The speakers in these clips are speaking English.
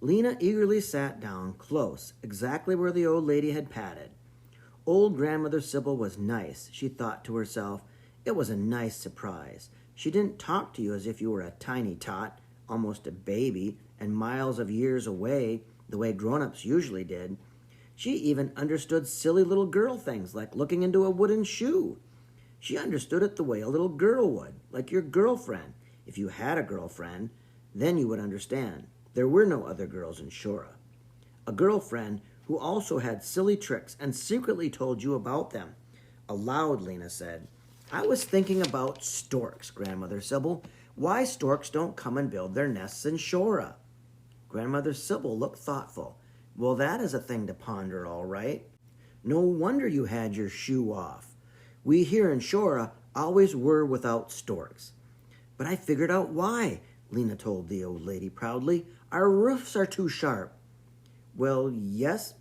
Lina eagerly sat down close, exactly where the old lady had patted. Old Grandmother Sybil was nice, she thought to herself. It was a nice surprise. She didn't talk to you as if you were a tiny tot, almost a baby, and miles of years away, the way grown-ups usually did. She even understood silly little girl things like looking into a wooden shoe. She understood it the way a little girl would, like your girlfriend. If you had a girlfriend, then you would understand. There were no other girls in Shora. A girlfriend who also had silly tricks and secretly told you about them. Aloud, Lina said, I was thinking about storks, Grandmother Sybil. Why storks don't come and build their nests in Shora? Grandmother Sybil looked thoughtful. Well, that is a thing to ponder, all right. No wonder you had your shoe off. We here in Shora always were without storks. But I figured out why, Lina told the old lady proudly. Our roofs are too sharp. Well, yes,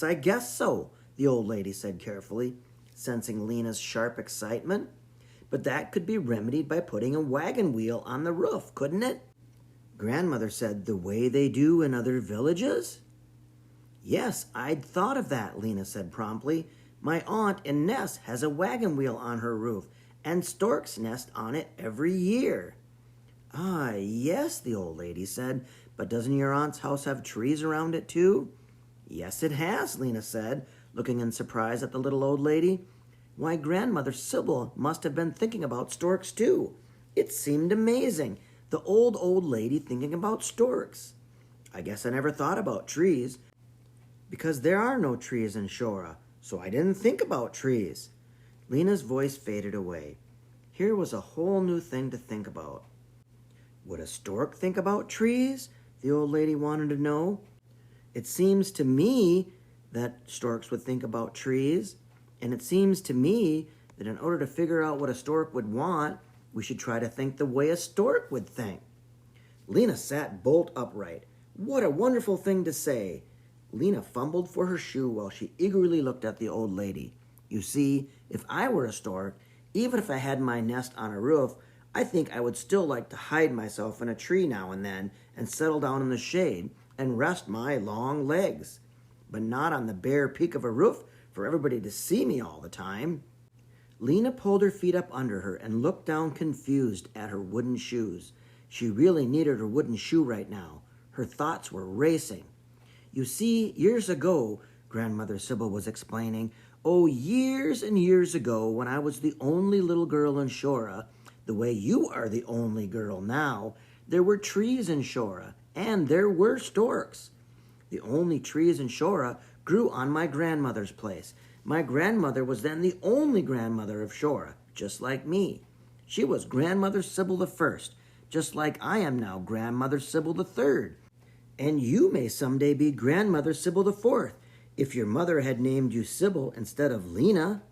I guess so, the old lady said carefully, sensing Lina's sharp excitement. But that could be remedied by putting a wagon wheel on the roof, couldn't it? Grandmother said the way they do in other villages? Yes, I'd thought of that, Lina said promptly. My aunt in Ness has a wagon wheel on her roof, and storks nest on it every year. Ah, yes, the old lady said, but doesn't your aunt's house have trees around it too? Yes, it has, Lina said, looking in surprise at the little old lady. Why, Grandmother Sybil must have been thinking about storks too. It seemed amazing, the old lady thinking about storks. I guess I never thought about trees, because there are no trees in Shora, so I didn't think about trees. Lina's voice faded away. Here was a whole new thing to think about. Would a stork think about trees? The old lady wanted to know. It seems to me that storks would think about trees, and it seems to me that in order to figure out what a stork would want, we should try to think the way a stork would think. Lina sat bolt upright. What a wonderful thing to say. Lina fumbled for her shoe while she eagerly looked at the old lady. You see, if I were a stork, even if I had my nest on a roof, I think I would still like to hide myself in a tree now and then and settle down in the shade and rest my long legs, but not on the bare peak of a roof for everybody to see me all the time. Lina pulled her feet up under her and looked down confused at her wooden shoes. She really needed her wooden shoe right now. Her thoughts were racing. You see, years ago, Grandmother Sybil was explaining, years and years ago when I was the only little girl in Shora, the way you are the only girl now, there were trees in Shora, and there were storks. The only trees in Shora grew on my grandmother's place. My grandmother was then the only grandmother of Shora, just like me. She was Grandmother Sybil the First, just like I am now Grandmother Sybil the Third. And you may someday be Grandmother Sybil the Fourth, if your mother had named you Sybil instead of Lina.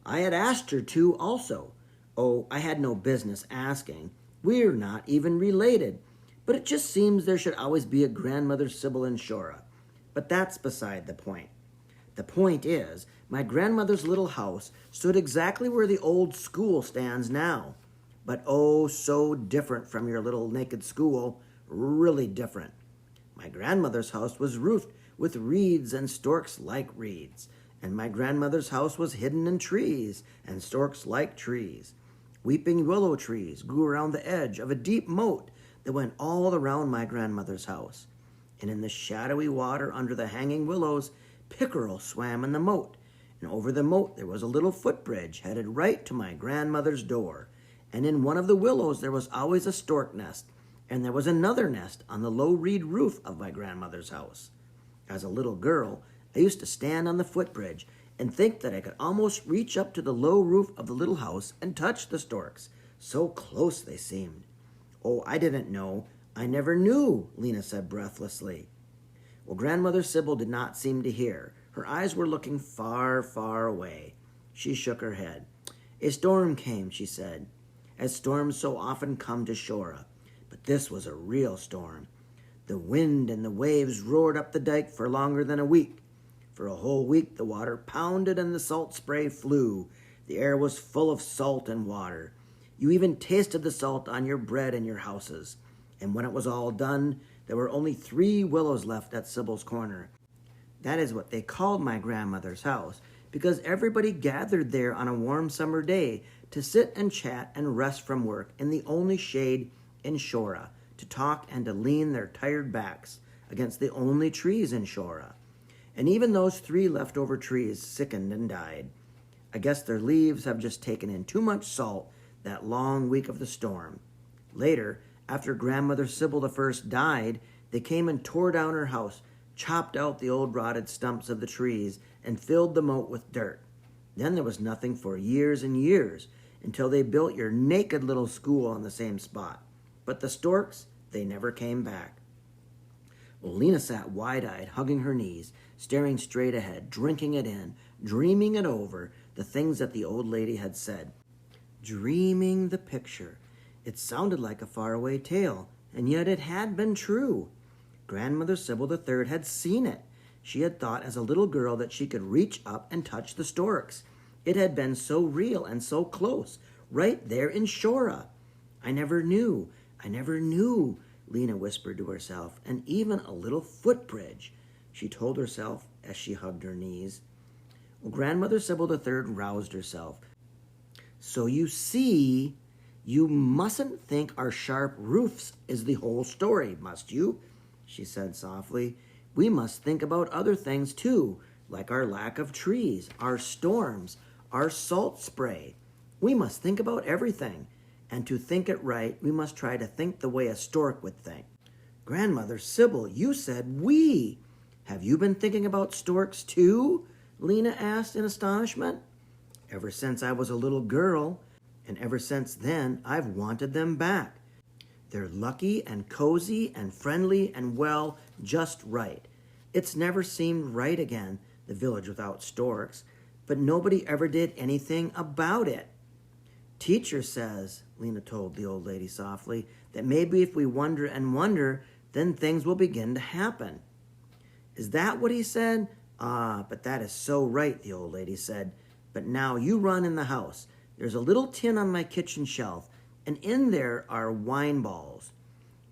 I had asked her to also. I had no business asking. We're not even related. But it just seems there should always be a Grandmother Sybil in Shora. But that's beside the point. The point is, my grandmother's little house stood exactly where the old school stands now. But so different from your little naked school, really different. My grandmother's house was roofed with reeds and storks like reeds, and my grandmother's house was hidden in trees, and storks like trees. Weeping willow trees grew around the edge of a deep moat that went all around my grandmother's house. And in the shadowy water under the hanging willows, pickerel swam in the moat, and over the moat there was a little footbridge headed right to my grandmother's door. And in one of the willows there was always a stork nest, and there was another nest on the low reed roof of my grandmother's house. As a little girl, I used to stand on the footbridge and think that I could almost reach up to the low roof of the little house and touch the storks. So close they seemed. I didn't know. I never knew, Lina said breathlessly. Well, Grandmother Sybil did not seem to hear. Her eyes were looking far, far away. She shook her head. A storm came, she said, as storms so often come to Shora. But this was a real storm. The wind and the waves roared up the dike for longer than a week. For a whole week the water pounded and the salt spray flew. The air was full of salt and water. You even tasted the salt on your bread in your houses. And when it was all done, There were only 3 willows left at Sybil's corner. That is what they called my grandmother's house, because everybody gathered there on a warm summer day to sit and chat and rest from work in the only shade in Shora, to talk and to lean their tired backs against the only trees in Shora. And even those 3 leftover trees sickened and died. I guess their leaves have just taken in too much salt that long week of the storm. Later, after Grandmother Sybil I died, they came and tore down her house, chopped out the old rotted stumps of the trees, and filled the moat with dirt. Then there was nothing for years and years, until they built your naked little school on the same spot. But the Storks, they never came back. Well, Lina sat wide-eyed, hugging her knees, staring straight ahead, drinking it in, dreaming it over, the things that the old lady had said. Dreaming the picture. It sounded like a faraway tale, and yet it had been true. Grandmother Sybil III had seen it. She had thought as a little girl that she could reach up and touch the storks. It had been so real and so close, right there in Shora. I never knew, Lina whispered to herself, and even a little footbridge, she told herself as she hugged her knees. Well, Grandmother Sybil III roused herself. So you see, you mustn't think our sharp roofs is the whole story, must you? She said softly. We must think about other things too, like our lack of trees, our storms, our salt spray. We must think about everything. And to think it right, we must try to think the way a stork would think. Grandmother Sybil, you said we. Have you been thinking about storks too? Lina asked in astonishment. Ever since I was a little girl, and ever since then, I've wanted them back. They're lucky and cozy and friendly and, well, just right. It's never seemed right again, the village without storks, but nobody ever did anything about it. Teacher says, Lina told the old lady softly, that maybe if we wonder and wonder, then things will begin to happen. Is that what he said? Ah, but that is so right, the old lady said. But now you run in the house. There's a little tin on my kitchen shelf, and in there are wine balls.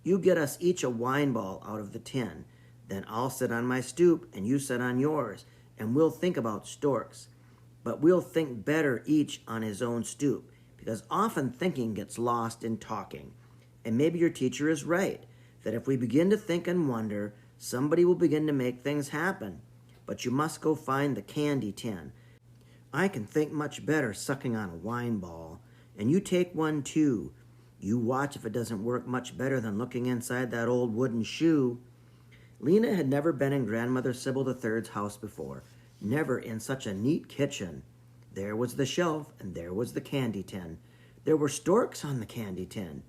You get us each a wine ball out of the tin. Then I'll sit on my stoop, and you sit on yours, and we'll think about storks. But we'll think better each on his own stoop, because often thinking gets lost in talking. And maybe your teacher is right, that if we begin to think and wonder, somebody will begin to make things happen. But you must go find the candy tin. I can think much better sucking on a wine ball. And you take one too. You watch if it doesn't work much better than looking inside that old wooden shoe. Lina had never been in Grandmother Sybil III's house before. Never in such a neat kitchen. There was the shelf, and there was the candy tin. There were storks on the candy tin.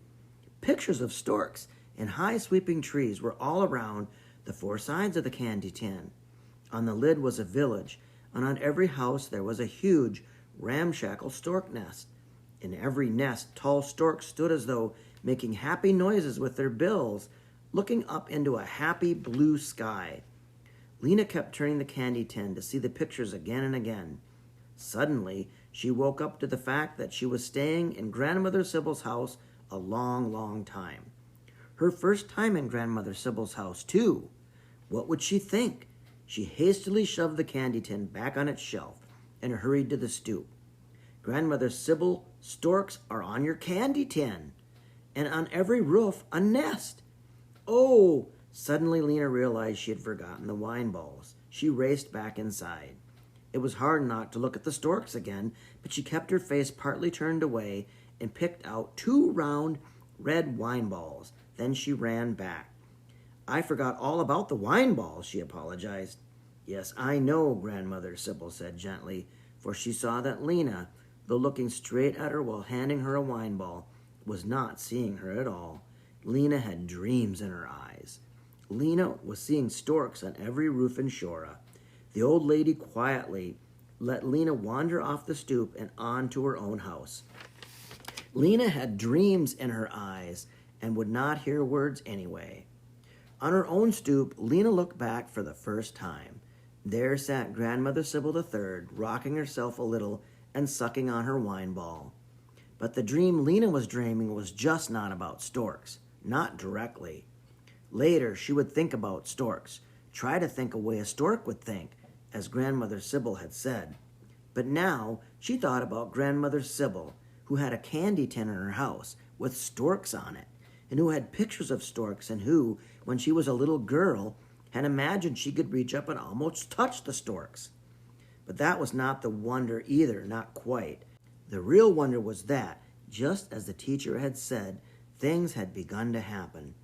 Pictures of storks and high sweeping trees were all around the 4 sides of the candy tin. On the lid was a village, and on every house there was a huge, ramshackle stork nest. In every nest, tall storks stood as though making happy noises with their bills, looking up into a happy blue sky. Lina kept turning the candy tin to see the pictures again and again. Suddenly, she woke up to the fact that she was staying in Grandmother Sybil's house a long, long time. Her first time in Grandmother Sybil's house, too. What would she think? She hastily shoved the candy tin back on its shelf and hurried to the stoop. Grandmother Sybil, storks are on your candy tin, and on every roof a nest. Oh! Suddenly Lina realized she had forgotten the wine balls. She raced back inside. It was hard not to look at the storks again, but she kept her face partly turned away and picked out 2 round red wine balls. Then she ran back. I forgot all about the wine balls, she apologized. Yes, I know, Grandmother Sybil said gently, for she saw that Lina, though looking straight at her while handing her a wine ball, was not seeing her at all. Lina had dreams in her eyes. Lina was seeing storks on every roof in Shora. The old lady quietly let Lina wander off the stoop and on to her own house. Lina had dreams in her eyes and would not hear words anyway. On her own stoop, Lina looked back for the first time. There sat Grandmother Sybil III, rocking herself a little and sucking on her wine ball. But the dream Lina was dreaming was just not about storks, not directly. Later, she would think about Storks, try to think a way a stork would think, as Grandmother Sybil had said. But now she thought about Grandmother Sybil, who had a candy tin in her house with storks on it, and who had pictures of storks, and who, when she was a little girl, had imagined she could reach up and almost touch the storks. But that was not the wonder either, not quite. The real wonder was that, just as the teacher had said, things had begun to happen.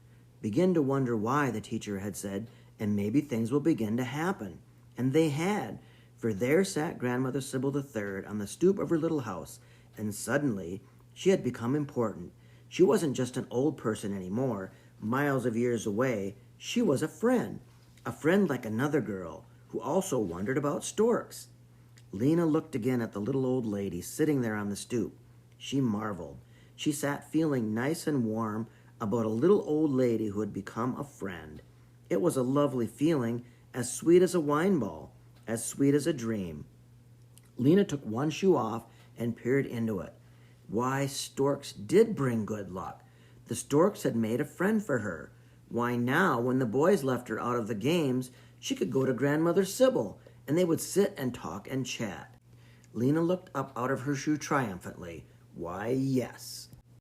Begin to wonder why, the teacher had said, and maybe things will begin to happen. And they had, for there sat Grandmother Sybil III on the stoop of her little house, and suddenly she had become important. She wasn't just an old person anymore, miles of years away. She was a friend like another girl, who also wondered about storks. Lina looked again at the little old lady sitting there on the stoop. She marveled. She sat feeling nice and warm about a little old lady who had become a friend. It was a lovely feeling, as sweet as a wine ball, as sweet as a dream. Lina took one shoe off and peered into it. Why, storks did bring good luck. The storks had made a friend for her. Why, now, when the boys left her out of the games, she could go to Grandmother Sybil, and they would sit and talk and chat. Lina looked up out of her shoe triumphantly. Why, yes.